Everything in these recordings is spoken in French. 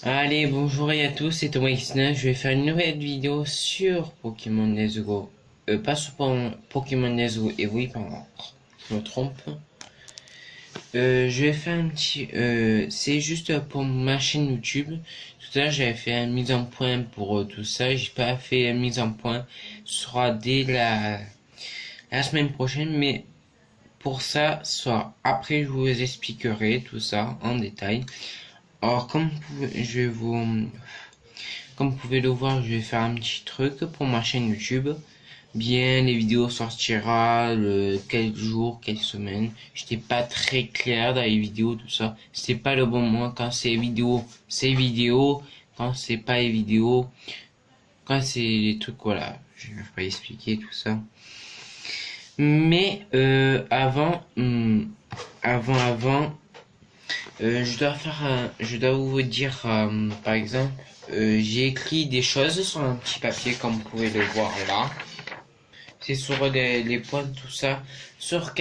Allez, bonjour à tous, c'est Thomas X9. Je vais faire une nouvelle vidéo sur Pokémon Let's Go. Pas sur Pokémon Let's Go, et oui, pardon, je me trompe. Je vais faire un petit. C'est juste pour ma chaîne YouTube. Tout à l'heure, j'avais fait une mise en point pour tout ça. J'ai pas fait la mise en point. Ce sera dès la semaine prochaine, mais pour ça, soit après, je vous expliquerai tout ça en détail. Alors, comme vous pouvez le voir, je vais faire un petit truc pour ma chaîne YouTube. Bien, les vidéos sortira quelques jours, quelques semaines. J'étais pas très clair dans les vidéos, tout ça. C'est pas le bon moment. Quand c'est vidéo, c'est vidéo. Quand c'est pas les vidéos, quand c'est les trucs, voilà. Je vais pas expliquer tout ça. Mais je dois vous dire, par exemple, j'ai écrit des choses sur un petit papier comme vous pouvez le voir là. C'est sur les points, tout ça, sur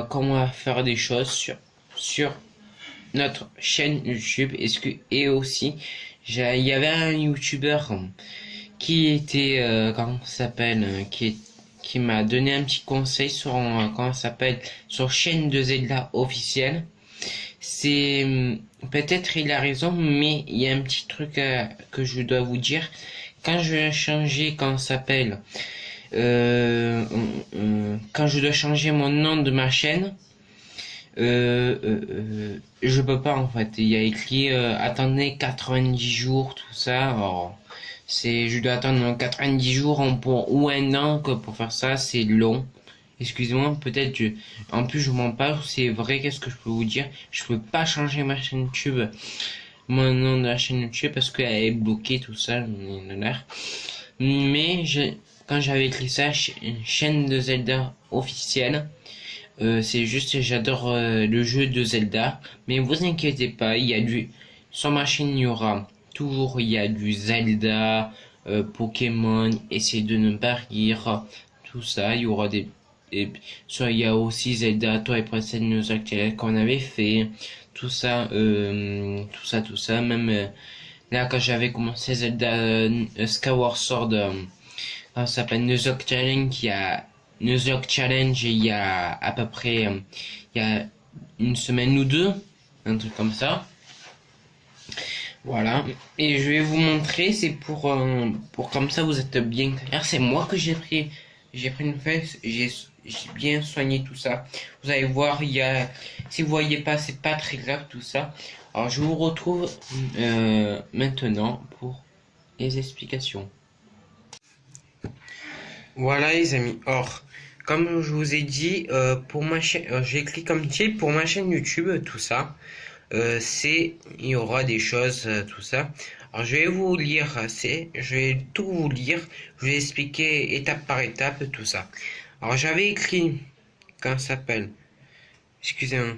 comment faire des choses sur notre chaîne YouTube. Et aussi, il y avait un YouTuber qui était, comment ça s'appelle, qui m'a donné un petit conseil sur, comment ça s'appelle, sur chaîne de Zelda officielle. C'est peut-être il a raison, mais il y a un petit truc que je dois vous dire. Quand je vais changer, quand ça s'appelle, quand je dois changer mon nom de ma chaîne, je peux pas en fait. Il y a écrit attendez 90 jours, tout ça. Alors, je dois attendre 90 jours ou un an que pour faire ça, c'est long. Excusez-moi, en plus je vous mens pas, c'est vrai, qu'est-ce que je peux vous dire? Je peux pas changer ma chaîne YouTube, mon nom de la chaîne YouTube parce qu'elle est bloquée, tout ça, mais quand j'avais écrit ça, chaîne de Zelda officielle, c'est juste, j'adore le jeu de Zelda, mais vous inquiétez pas, sur ma chaîne il y aura toujours, il y a du Zelda, Pokémon, essayez de ne pas rire, tout ça, il y aura il y a aussi Zelda, toi et Princesse Nozoc qu'on avait fait, tout ça, même là quand j'avais commencé Zelda Skyward Sword, ça s'appelle Nuzlocke Challenge il y a à peu près il y a une semaine ou deux, un truc comme ça. Voilà. Et je vais vous montrer, c'est pour comme ça vous êtes bien clair. C'est moi que j'ai pris une feuille, j'ai bien soigné tout ça. Vous allez voir, si vous voyez pas, c'est pas très grave tout ça. Alors je vous retrouve maintenant pour les explications. Voilà les amis. Or, comme je vous ai dit, pour ma chaîne, j'ai écrit comme titre pour ma chaîne YouTube, tout ça. Il y aura des choses, tout ça. Alors je vais vous lire, je vais tout vous lire. Je vais expliquer étape par étape tout ça. Alors j'avais écrit, comment ça s'appelle? Excusez-moi.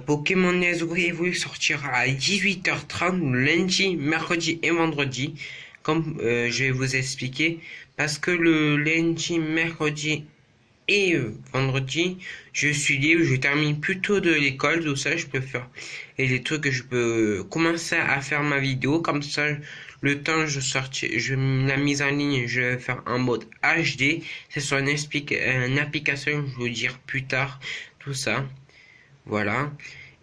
Pokémon Let's Go Evolve sortira à 18h30 lundi, mercredi et vendredi. Comme je vais vous expliquer. Parce que le lundi, mercredi et vendredi, je suis libre, je termine plus tôt de l'école, tout ça, je peux faire. Et les trucs que je peux commencer à faire ma vidéo, comme ça, le temps la mise en ligne, je vais faire en mode HD. C'est sur une application, je vais vous dire plus tard, tout ça. Voilà.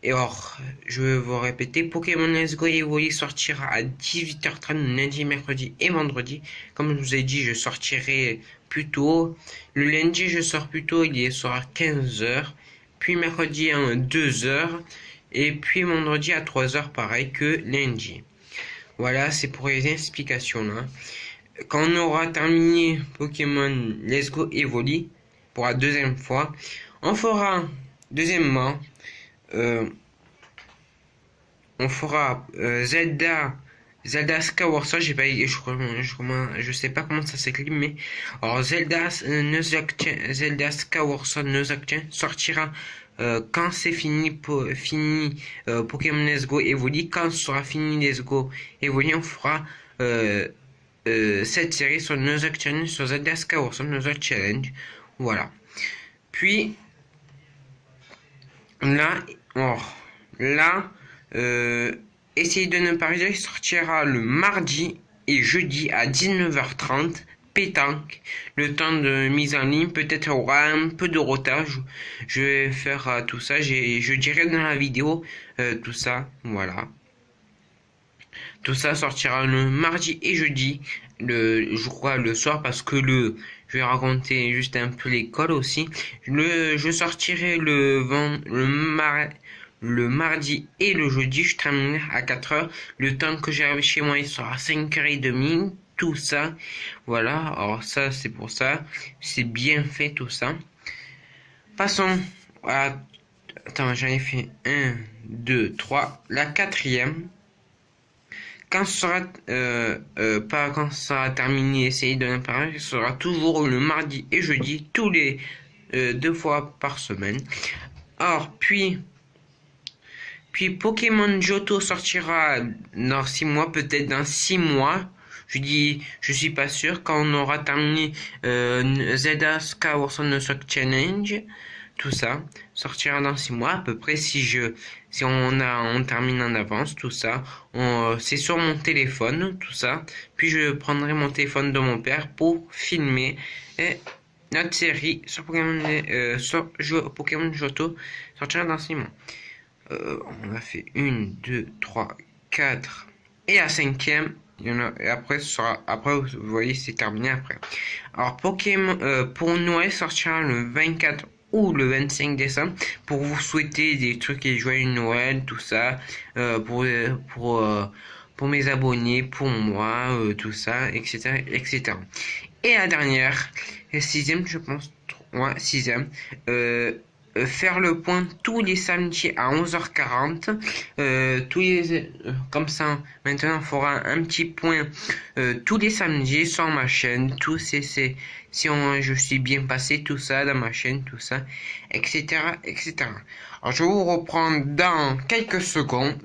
Et or, je vais vous répéter, Pokémon Let's Go Evoli sortira à 18h30 lundi, mercredi et vendredi. Comme je vous ai dit, je sortirai plus tôt. Le lundi, je sors plus tôt, il sera 15h. Puis mercredi à 2h. Et puis vendredi à 3h, pareil que lundi. Voilà, c'est pour les explications là. Quand on aura terminé Pokémon Let's Go Evoli, pour la deuxième fois, on fera, deuxièmement, euh, on fera Zelda Skyward Sword, j'ai pas, je sais pas comment ça s'écrit, mais alors Zelda Skyward Sword sortira quand c'est fini Pokémon Let's Go Evoli. Quand ce sera fini Let's Go Evoli, on fera cette série sur Nuzlocke Challenge, sur Zelda Skyward Sword Nuzlocke Challenge. Voilà. Puis là, oh, là Essayez de ne pas rigoler sortira le mardi et jeudi à 19h30. Pétanque, le temps de mise en ligne peut-être aura un peu de retard. Je vais faire tout ça. Je dirai dans la vidéo tout ça. Voilà. Tout ça sortira le mardi et jeudi, je crois le soir parce que je vais raconter juste un peu l'école aussi. Je sortirai le mardi et le jeudi, je terminerai à 4h. Le temps que j'arrive chez moi, il sera 5h30. Tout ça, voilà. Alors ça, c'est pour ça. C'est bien fait tout ça. Passons à... Attends, j'en ai fait 1, 2, 3. La quatrième. Quand ce sera, pas quand ce sera terminé, essayer de l'imprimer, ce sera toujours le mardi et jeudi, tous les 2 fois par semaine. Or, puis Pokémon Johto sortira dans 6 mois, peut-être dans 6 mois. Je suis pas sûr, quand on aura terminé Zelda Skyward Sword Challenge, tout ça sortira dans 6 mois à peu près si on termine en avance, tout ça. C'est sur mon téléphone, tout ça. Puis je prendrai mon téléphone de mon père pour filmer notre série sur Pokémon Johto sortira dans 6 mois. On a fait 1, 2, 3, 4 et la cinquième. Et après, après, vous voyez, c'est terminé après. Alors, Pokémon, pour Noël, sortira le 24 ou le 25 décembre pour vous souhaiter des trucs et joyeux Noël, tout ça, pour mes abonnés, pour moi, tout ça, etc., etc. Et la dernière, la sixième, je pense, ouais, sixième, faire le point tous les samedis à 11h40. Comme ça, maintenant, on fera un petit point tous les samedis sur ma chaîne. Je suis bien passé, tout ça, dans ma chaîne, tout ça, etc., etc. Alors, je vous reprends dans quelques secondes.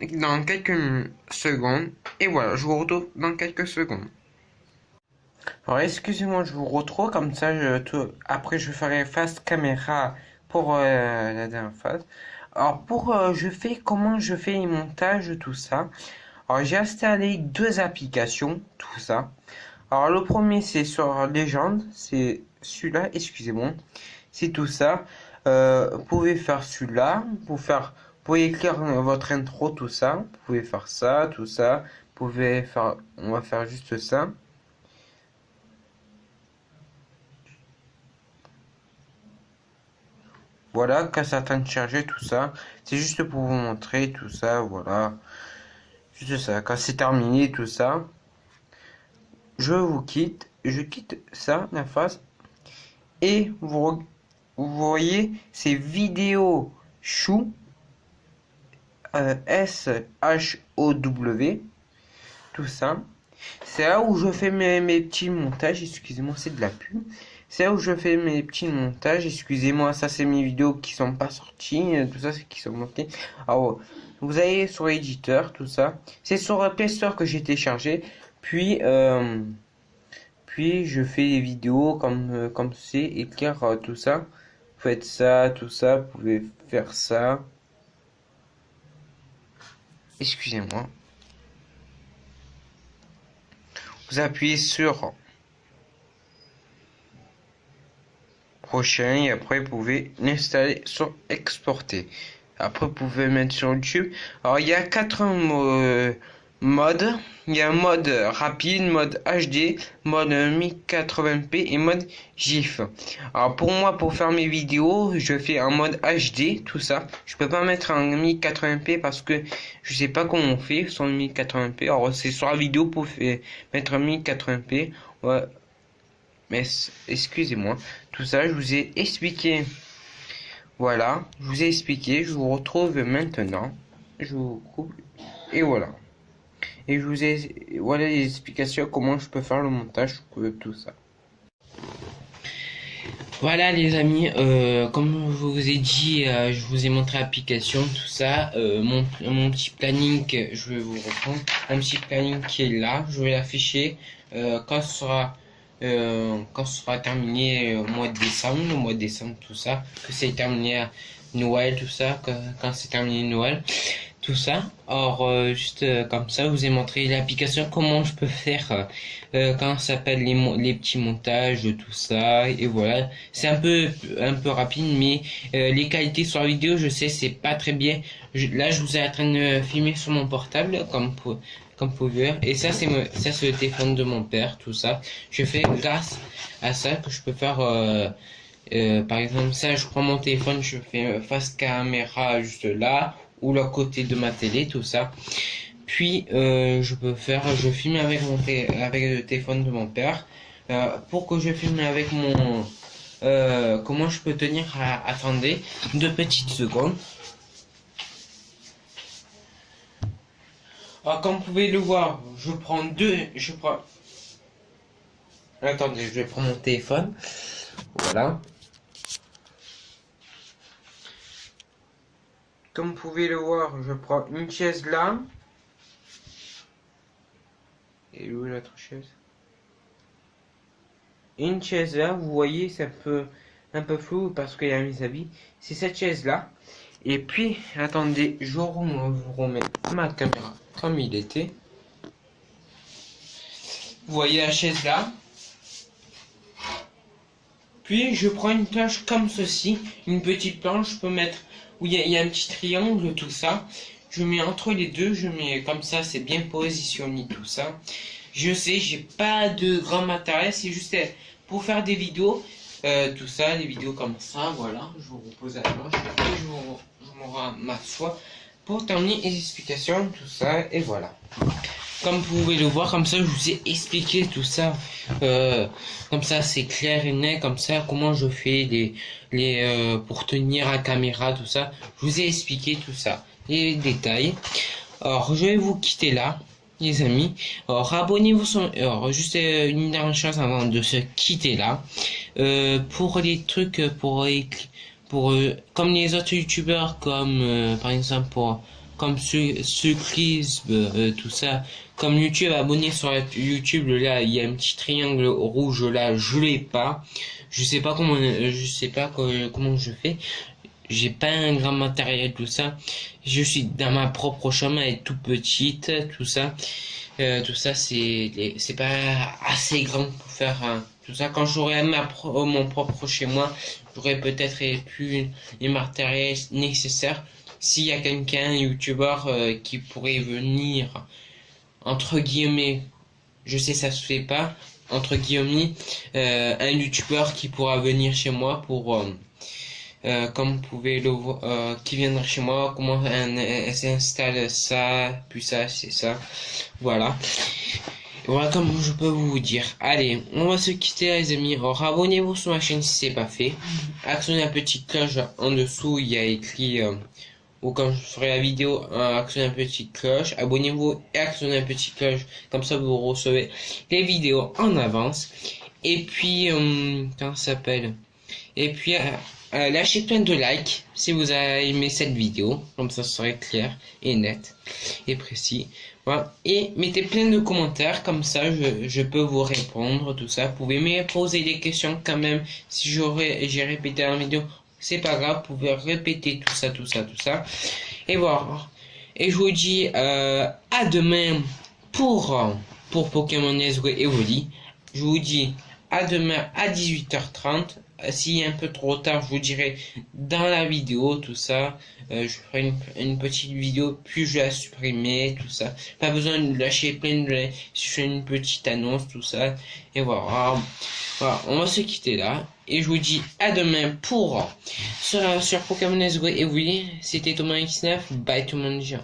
Et voilà, je vous retrouve dans quelques secondes. Alors, excusez-moi, je vous retrouve comme ça. Après, je ferai face caméra pour la dernière phase. Alors comment je fais les montages, tout ça. Alors j'ai installé 2 applications, tout ça. Alors le premier c'est sur Legend, c'est celui-là, excusez-moi. C'est tout ça. Vous pouvez faire celui-là, vous pouvez écrire votre intro, tout ça. Vous pouvez faire ça, tout ça. On va faire juste ça. Voilà, quand ça attend de charger, tout ça. C'est juste pour vous montrer tout ça, voilà. Juste ça, quand c'est terminé, tout ça. Je quitte ça, la face. Et vous voyez ces vidéos chou, S-H-O-W, tout ça. C'est là où je fais mes petits montages, excusez-moi, c'est de la pub. C'est là où je fais mes petits montages, excusez-moi, ça c'est mes vidéos qui sont pas sorties, tout ça c'est qui sont montées. Alors, vous allez sur l'éditeur, tout ça. C'est sur Play Store que j'ai téléchargé. Puis je fais des vidéos comme c'est, écrire tout ça. Vous faites ça, tout ça, vous pouvez faire ça. Excusez-moi. Vous appuyez sur prochain et après vous pouvez l'installer sur exporter. Après vous pouvez mettre sur YouTube. Alors il y a 4 modes. Il y a un mode rapide, mode HD, mode 1080p et mode GIF. Alors pour moi, pour faire mes vidéos, je fais en mode HD, tout ça. Je peux pas mettre en 1080p parce que je sais pas comment on fait sur 1080p. Alors c'est sur la vidéo pour mettre en 1080p. Ouais. Mais excusez-moi, tout ça je vous ai expliqué. Voilà, je vous ai expliqué, je vous retrouve maintenant. Je vous coupe et voilà. Et je vous ai voilà les explications comment je peux faire le montage tout ça. Voilà les amis, comme je vous ai dit, je vous ai montré l'application, tout ça, mon petit planning, je vais vous reprendre, mon petit planning qui est là, je vais l'afficher quand ce sera terminé au mois de décembre, tout ça, que c'est terminé à Noël, tout ça, quand c'est terminé Noël, tout ça. Or, juste comme ça, je vous ai montré l'application, comment je peux faire, quand ça s'appelle les petits montages, tout ça, et voilà. C'est un peu rapide, mais les qualités sur la vidéo, je sais, c'est pas très bien. Là, je vous ai en train de filmer sur mon portable, comme vous pouvez voir. Et ça, c'est le téléphone de mon père, tout ça. Je fais grâce à ça que je peux faire. Par exemple, ça, je prends mon téléphone, je fais face caméra juste là, ou le côté de ma télé, tout ça. Puis, je filme avec avec le téléphone de mon père. Pour que je filme avec mon, comment je peux tenir attendez, 2 petites secondes. Alors, comme vous pouvez le voir, attendez, je vais prendre mon téléphone. Voilà. Comme vous pouvez le voir, je prends une chaise là. Et où est l'autre chaise? Une chaise là, vous voyez, c'est un peu flou parce qu'il y a mes habits. C'est cette chaise là. Et puis, attendez, je vous remets ma caméra comme il était. Vous voyez la chaise là. Puis, je prends une planche comme ceci. Une petite planche, je peux mettre où il y a un petit triangle, tout ça. Je mets entre les deux, je mets comme ça, c'est bien positionné, tout ça. Je sais, j'ai pas de grand matériel, c'est juste pour faire des vidéos, tout ça, des vidéos comme ça, voilà. Je vous repose à la planche et je m'assois pour terminer les explications, tout ça, et voilà. Comme vous pouvez le voir, comme ça, je vous ai expliqué tout ça. Comme ça, c'est clair et net, comme ça, comment je fais pour tenir la caméra, tout ça. Je vous ai expliqué tout ça, les détails. Alors, je vais vous quitter là, les amis. Alors, abonnez-vous alors, juste une dernière chose avant de se quitter là. Pour les trucs, comme les autres youtubeurs, comme par exemple comme cyclisme, tout ça, comme YouTube, abonné sur YouTube, là, il y a un petit triangle rouge là, je l'ai pas, je sais pas comment je fais, j'ai pas un grand matériel, tout ça, je suis dans ma propre chambre, elle est toute petite, tout ça, c'est pas assez grand pour faire tout ça. Quand j'aurai mon propre chez moi, j'aurai peut-être plus les matériels nécessaires. S'il y a quelqu'un, un youtubeur, qui pourrait venir, entre guillemets, je sais ça se fait pas, entre guillemets, un youtubeur qui pourra venir chez moi pour, comme vous pouvez le voir, qui viendra chez moi, comment s'installe ça, puis ça, c'est ça, voilà. Voilà comme je peux vous dire. Allez, on va se quitter les amis. Alors abonnez-vous sur ma chaîne si c'est pas fait. Actionnez la petite cloche en dessous, il y a écrit, ou quand je ferai la vidéo, actionnez la petite cloche. Abonnez-vous et actionnez la petite cloche. Comme ça vous recevez les vidéos en avance. Et puis, comment ça s'appelle? Et puis, lâchez plein de likes si vous avez aimé cette vidéo. Comme ça serait clair et net et précis. Voilà. Et mettez plein de commentaires, comme ça je peux vous répondre, tout ça. Vous pouvez me poser des questions quand même. Si j'ai répété la vidéo, c'est pas grave, vous pouvez répéter tout ça, tout ça, tout ça. Et voilà. Et je vous dis à demain pour Pokémon Let's Go Evoli. Je vous dis à demain à 18h30. S'il est un peu trop tard, je vous dirai dans la vidéo, tout ça. Je ferai une petite vidéo, puis je vais la supprimer, tout ça. Pas besoin de lâcher plein de likes. Je fais une petite annonce, tout ça. Et voilà. Voilà, on va se quitter là. Et je vous dis à demain sur Pokémon Let's Go Evoli. C'était Thomas X9. Bye tout le monde.